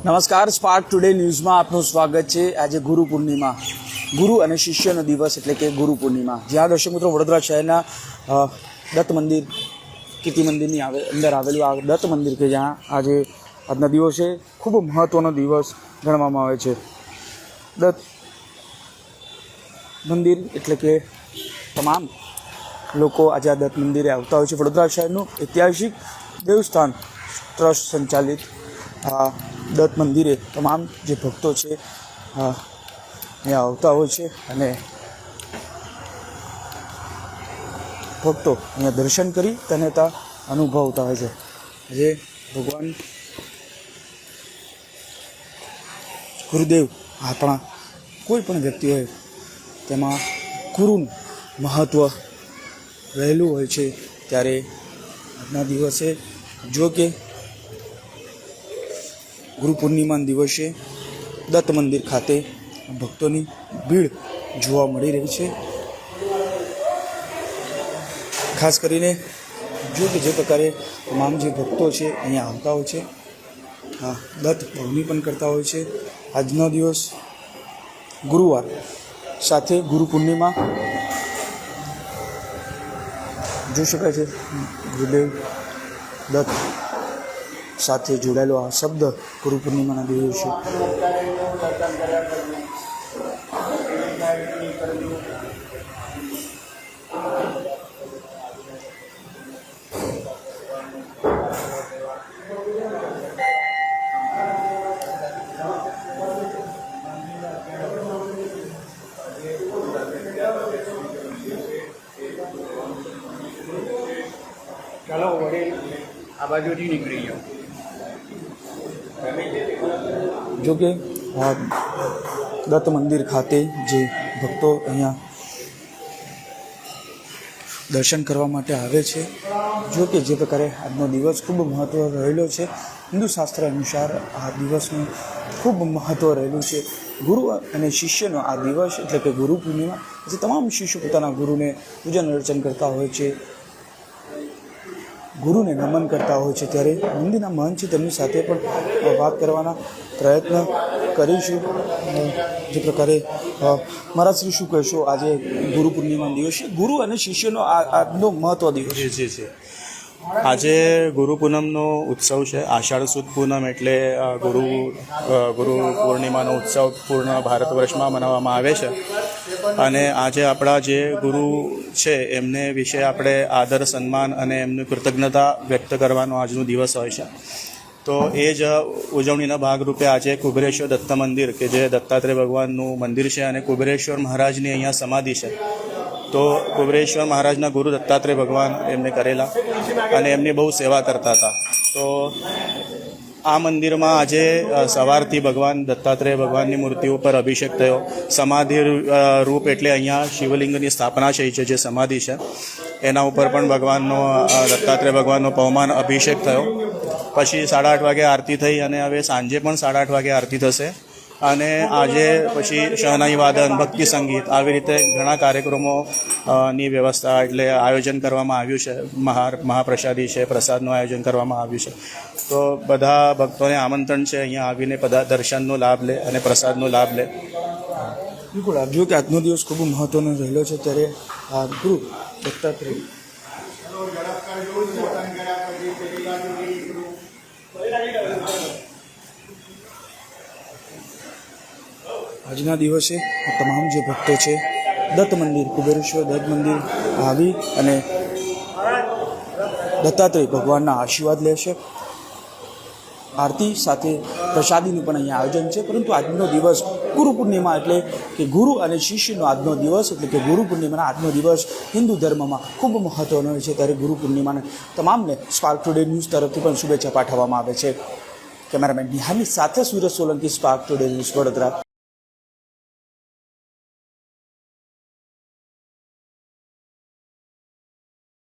નમસ્કાર, spark today ન્યૂઝમાં આપનું સ્વાગત છે। આજે ગુરુ પૂર્ણિમા, ગુરુ અને શિષ્યનો દિવસ એટલે કે ગુરુ પૂર્ણિમા, જ્યાં દર્શક મિત્રો વડોદરા શહેરના દત્ત મંદિર, કીર્તિ મંદિરની અંદર આવેલું આ દત્ત મંદિર કે જ્યાં આજે આજના દિવસે ખૂબ મહત્ત્વનો દિવસ ગણવામાં આવે છે। દત્ત મંદિર એટલે કે તમામ લોકો આજે આ દત્ત મંદિરે આવતા હોય છે। વડોદરા શહેરનું ઐતિહાસિક દેવસ્થાન ટ્રસ્ટ સંચાલિત આ દત્ત મંદિરે તમામ જે ભક્તો છે અહીંયા આવતા હોય છે અને ભક્તો અહીંયા દર્શન કરી ધન્યતા અનુભવતા હોય છે। જે ભગવાન ગુરુદેવ આપણા કોઈ પણ વ્યક્તિ હોય તેમાં ગુરુનું મહત્ત્વ રહેલું હોય છે। ત્યારે આજના દિવસે જો કે ગુરુ પૂર્ણિમાના દિવસે દત્ત મંદિર ખાતે ભક્તોની ભીડ જોવા મળી રહી છે। ખાસ કરીને જો કે જે પ્રકારે તમામ જે ભક્તો છે અહીંયા આવતા હોય છે, દત્ત ભવની પણ કરતા હોય છે। આજનો દિવસ ગુરુવાર સાથે ગુરુ પૂર્ણિમા જોઈ શકાય છે। ગુરુદેવ દત્ત સાથે જોડાયેલો આ શબ્દ ગુરુ પૂર્ણિમાના દિવસે ચાલો વડીલ આ બાજુથી નીકળી જાઓ। જો કે દત્ત મંદિર ખાતે જે ભક્તો અહીંયા દર્શન કરવા માટે આવે છે, જો કે જે પ્રકારે આજનો દિવસ ખૂબ મહત્ત્વ રહેલો છે, હિન્દુ શાસ્ત્ર અનુસાર આ દિવસનું ખૂબ મહત્ત્વ રહેલું છે। ગુરુ અને શિષ્યનો આ દિવસ એટલે કે ગુરુ પૂર્ણિમા, જે તમામ શિષ્યો પોતાના ગુરુને પૂજન અર્ચન કરતા હોય છે, ગુરુને નમન કરતા હોય છે। ત્યારે મંદિરના મહંત છે તેમની સાથે પણ વાત કરવાના પ્રયત્ન કરીશું। જે પ્રકારે મહારાજ શ્રી શું કહેશો આજે ગુરુ પૂર્ણિમાના દિવસે ગુરુ અને શિષ્યનો આજનો મહત્વ દિવસ છે। આજે ગુરુ પૂનમનો ઉત્સવ છે। આષાઢ સુદ પૂનમ એટલે ગુરુ પૂર્ણિમાનો ઉત્સવ પૂર્ણ ભારત વર્ષમાં મનાવવામાં આવે છે અને આજે આપણા જે ગુરુ છે એમને વિશે આપણે આદર સન્માન અને એમની કૃતજ્ઞતા વ્યક્ત કરવાનો આજનો દિવસ હોય છે। તો એ જ ઉજવણીના ભાગરૂપે આજે કુબેરેશ્વર દત્ત મંદિર કે જે દત્તાત્રેય ભગવાનનું મંદિર છે અને કુબેરેશ્વર મહારાજની અહીંયા સમાધિ છે, તો કુબેરેશ્વર મહારાજના ગુરુ દત્તાત્રેય ભગવાન એમને કરેલા અને એમની બહુ સેવા કરતા હતા। તો આ મંદિરમાં આજે સવારથી ભગવાન દત્તાત્રેય ભગવાનની મૂર્તિ ઉપર અભિષેક થયો। સમાધિ રૂપ એટલે અહીંયા શિવલિંગની સ્થાપના થઈ છે, જે સમાધિ છે એના ઉપર પણ ભગવાનનો દત્તાત્રેય ભગવાનનો પવમાન અભિષેક થયો। પછી 8:30 વાગે આરતી થઈ અને હવે સાંજે પણ 8:30 વાગે આરતી થશે અને આજે પછી શહનાઈ વાદન, ભક્તિ સંગીત આવી રીતે ઘણા કાર્યક્રમો ની વ્યવસ્થા એટલે આયોજન કરવામાં આવ્યું છે। મહાપ્રસાદી છે, પ્રસાદનું આયોજન કરવામાં આવ્યું છે। તો બધા ભક્તોને આમંત્રણ છે અહીંયા આવીને દર્શનનો લાભ લે અને પ્રસાદનો લાભ લે। બિલકુલ, આપ જો કે આજનો દિવસ ખૂબ મહત્ત્વનો રહેલો છે। ત્યારે આ ગુરુ દત્તાત્રેય આજના દિવસે તમામ જે ભક્તો છે દત્ત મંદિર, કુબેરેશ્વર દત્ત મંદિર આવી અને દત્તાત્રેય ભગવાનના આશીર્વાદ લેશે। આરતી સાથે પ્રસાદીનું પણ અહીંયા આયોજન છે। પરંતુ આજનો દિવસ ગુરુ પૂર્ણિમા એટલે કે ગુરુ અને શિષ્યનો આજનો દિવસ એટલે કે ગુરુ પૂર્ણિમાના આજનો દિવસ હિન્દુ ધર્મમાં ખૂબ મહત્ત્વનો હોય છે। ત્યારે ગુરુ પૂર્ણિમાને તમામને સ્પાર્ક ટુડે ન્યૂઝ તરફથી પણ શુભેચ્છા પાઠવવામાં આવે છે। કેમેરામેન નિહારની સાથે Suraj Solanki, spark today news, Vadodara.